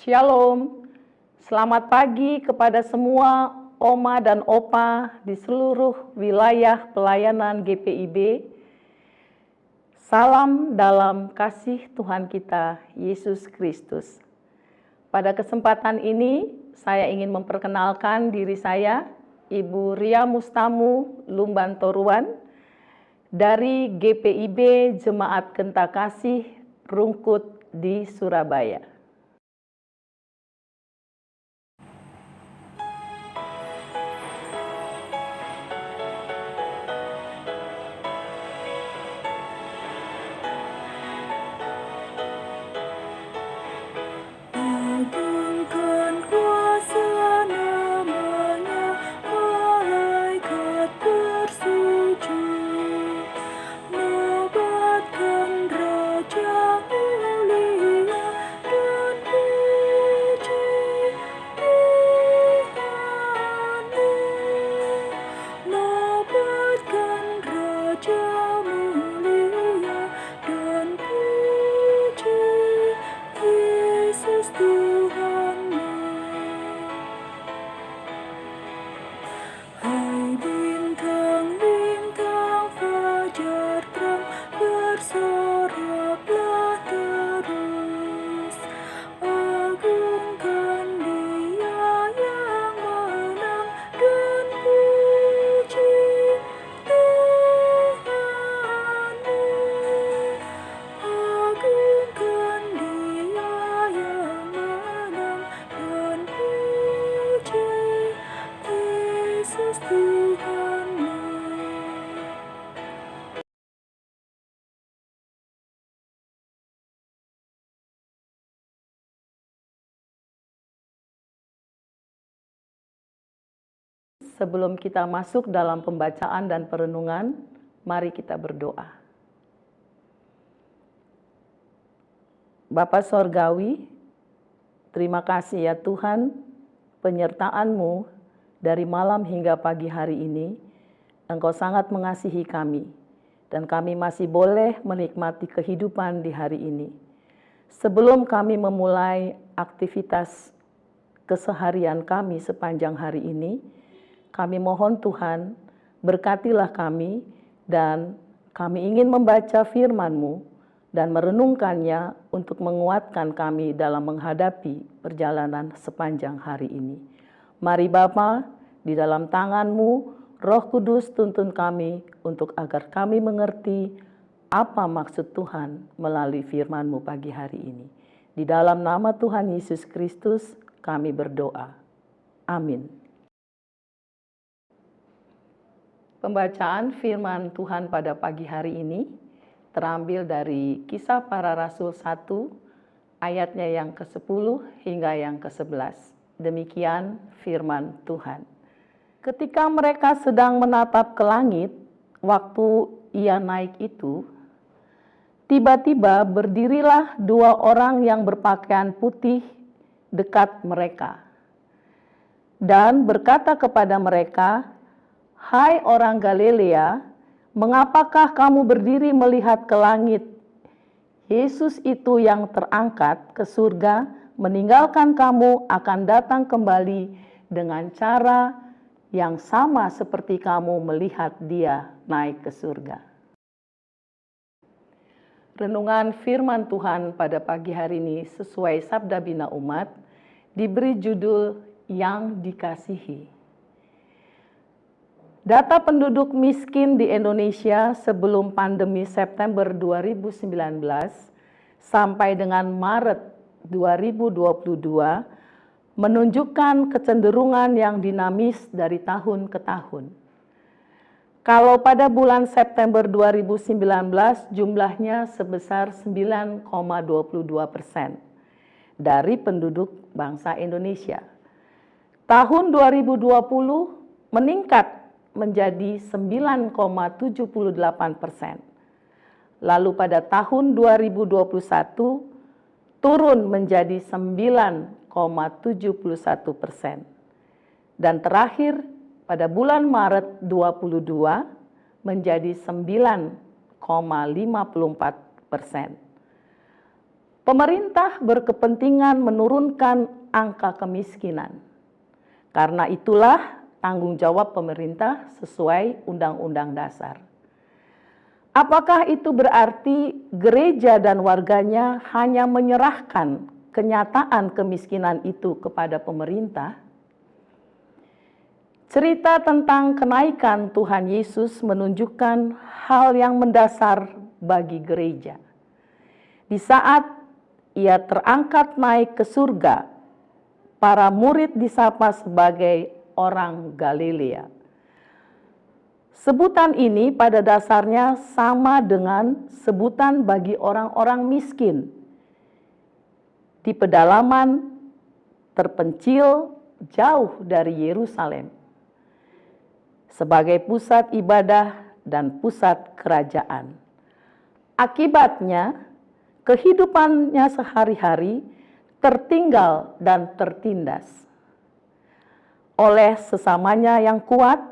Shalom, selamat pagi kepada semua Oma dan Opa di seluruh wilayah pelayanan GPIB. Salam dalam kasih Tuhan kita, Yesus Kristus. Pada kesempatan ini, saya ingin memperkenalkan diri saya, Ibu Ria Mustamu Lumban Toruan, dari GPIB Jemaat Kentakasih Rungkut di Surabaya. Sebelum kita masuk dalam pembacaan dan perenungan, mari kita berdoa. Bapa Sorgawi, terima kasih ya Tuhan, penyertaan-Mu dari malam hingga pagi hari ini, Engkau sangat mengasihi kami, dan kami masih boleh menikmati kehidupan di hari ini. Sebelum kami memulai aktivitas keseharian kami sepanjang hari ini, kami mohon Tuhan, berkatilah kami, dan kami ingin membaca firman-Mu dan merenungkannya untuk menguatkan kami dalam menghadapi perjalanan sepanjang hari ini. Mari Bapa, di dalam tangan-Mu, Roh Kudus tuntun kami untuk agar kami mengerti apa maksud Tuhan melalui firman-Mu pagi hari ini. Di dalam nama Tuhan Yesus Kristus kami berdoa. Amin. Pembacaan firman Tuhan pada pagi hari ini terambil dari Kisah Para Rasul 1, ayatnya yang ke-10 hingga yang ke-11. Demikian firman Tuhan. Ketika mereka sedang menatap ke langit, waktu ia naik itu, tiba-tiba berdirilah dua orang yang berpakaian putih dekat mereka, dan berkata kepada mereka, "Hai orang Galilea, mengapakah kamu berdiri melihat ke langit? Yesus itu yang terangkat ke surga, meninggalkan kamu akan datang kembali dengan cara yang sama seperti kamu melihat dia naik ke surga." Renungan firman Tuhan pada pagi hari ini sesuai Sabda Bina Umat diberi judul Yang Dikasihi. Data penduduk miskin di Indonesia sebelum pandemi September 2019 sampai dengan Maret 2022 menunjukkan kecenderungan yang dinamis dari tahun ke tahun. Kalau pada bulan September 2019 jumlahnya sebesar 9,22% dari penduduk bangsa Indonesia. Tahun 2020 meningkat menjadi 9,78%. Lalu pada tahun 2021 turun menjadi 9,71%. Dan terakhir pada bulan Maret 2022 menjadi 9,54%. Pemerintah berkepentingan menurunkan angka kemiskinan. Karena itulah tanggung jawab pemerintah sesuai Undang-Undang Dasar. Apakah itu berarti gereja dan warganya hanya menyerahkan kenyataan kemiskinan itu kepada pemerintah? Cerita tentang kenaikan Tuhan Yesus menunjukkan hal yang mendasar bagi gereja. Di saat Ia terangkat naik ke surga, para murid disapa sebagai orang Galilea. Sebutan ini pada dasarnya sama dengan sebutan bagi orang-orang miskin di pedalaman terpencil jauh dari Yerusalem sebagai pusat ibadah dan pusat kerajaan. Akibatnya, kehidupannya sehari-hari tertinggal dan tertindas oleh sesamanya yang kuat,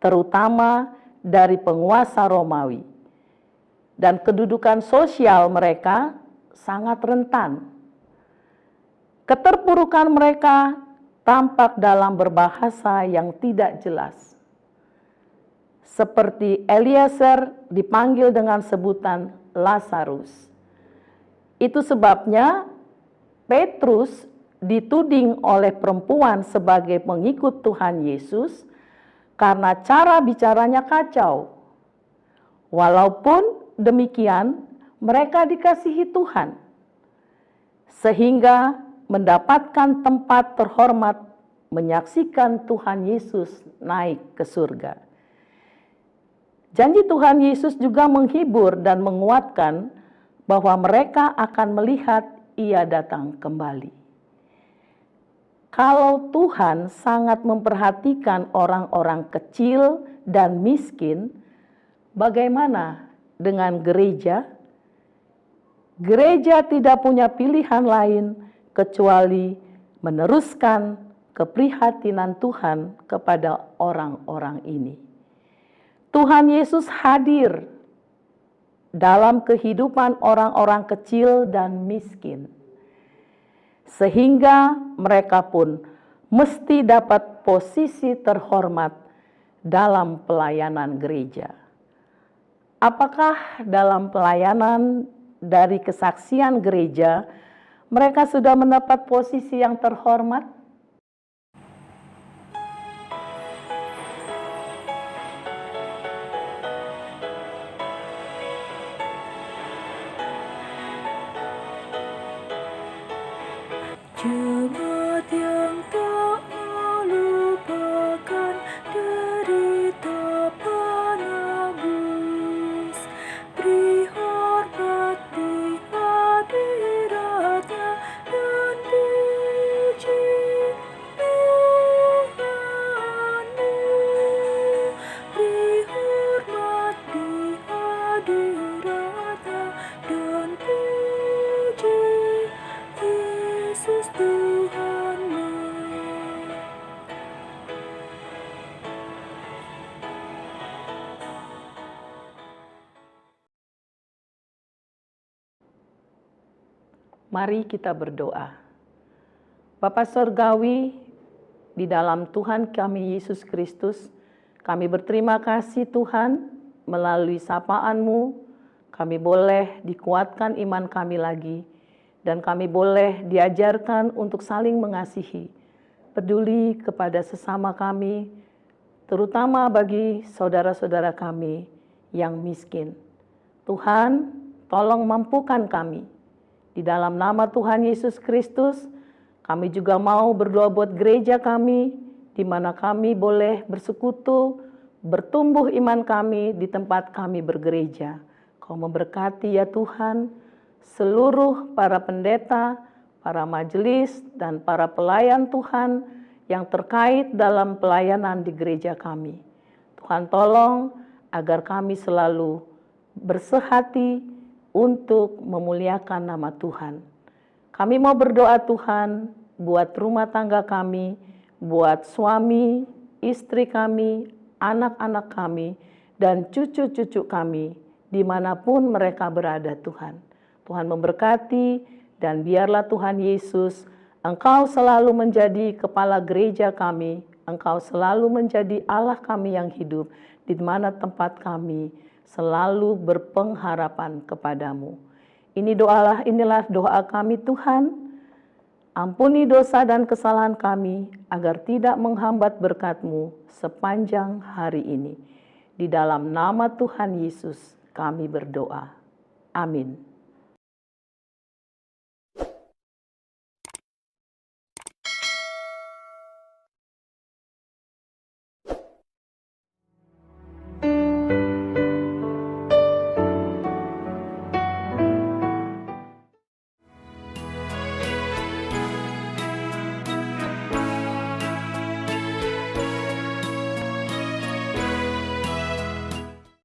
terutama dari penguasa Romawi. Dan kedudukan sosial mereka sangat rentan. Keterpurukan mereka tampak dalam berbahasa yang tidak jelas. Seperti Eliezer dipanggil dengan sebutan Lazarus. Itu sebabnya Petrus dituding oleh perempuan sebagai pengikut Tuhan Yesus karena cara bicaranya kacau. Walaupun demikian, mereka dikasihi Tuhan, sehingga mendapatkan tempat terhormat menyaksikan Tuhan Yesus naik ke surga. Janji Tuhan Yesus juga menghibur dan menguatkan bahwa mereka akan melihat Ia datang kembali. Kalau Tuhan sangat memperhatikan orang-orang kecil dan miskin, bagaimana dengan gereja? Gereja tidak punya pilihan lain kecuali meneruskan keprihatinan Tuhan kepada orang-orang ini. Tuhan Yesus hadir dalam kehidupan orang-orang kecil dan miskin, sehingga mereka pun mesti dapat posisi terhormat dalam pelayanan gereja. Apakah dalam pelayanan dari kesaksian gereja mereka sudah mendapat posisi yang terhormat? Jemaat yang tak melupakan derita penebus, beri hormat di hadiratnya dan puji Tuhanmu. Beri hormat di hadiratnya dan puji Yesus Tuhanmu. Mari kita berdoa. Bapa Surgawi, di dalam Tuhan kami Yesus Kristus, kami berterima kasih Tuhan, melalui sapaan-Mu, kami boleh dikuatkan iman kami lagi, dan kami boleh diajarkan untuk saling mengasihi, peduli kepada sesama kami, terutama bagi saudara-saudara kami yang miskin. Tuhan, tolong mampukan kami. Di dalam nama Tuhan Yesus Kristus, kami juga mau berdoa buat gereja kami, di mana kami boleh bersekutu, bertumbuh iman kami di tempat kami bergereja. Kau memberkati ya Tuhan, seluruh para pendeta, para majelis, dan para pelayan Tuhan yang terkait dalam pelayanan di gereja kami. Tuhan tolong agar kami selalu bersehati untuk memuliakan nama Tuhan. Kami mau berdoa Tuhan buat rumah tangga kami, buat suami, istri kami, anak-anak kami, dan cucu-cucu kami, dimanapun mereka berada Tuhan. Tuhan memberkati, dan biarlah Tuhan Yesus, Engkau selalu menjadi kepala gereja kami, Engkau selalu menjadi Allah kami yang hidup, di mana tempat kami selalu berpengharapan kepadamu. Inilah doa kami Tuhan. Ampuni dosa dan kesalahan kami, agar tidak menghambat berkat-Mu sepanjang hari ini. Di dalam nama Tuhan Yesus kami berdoa. Amin.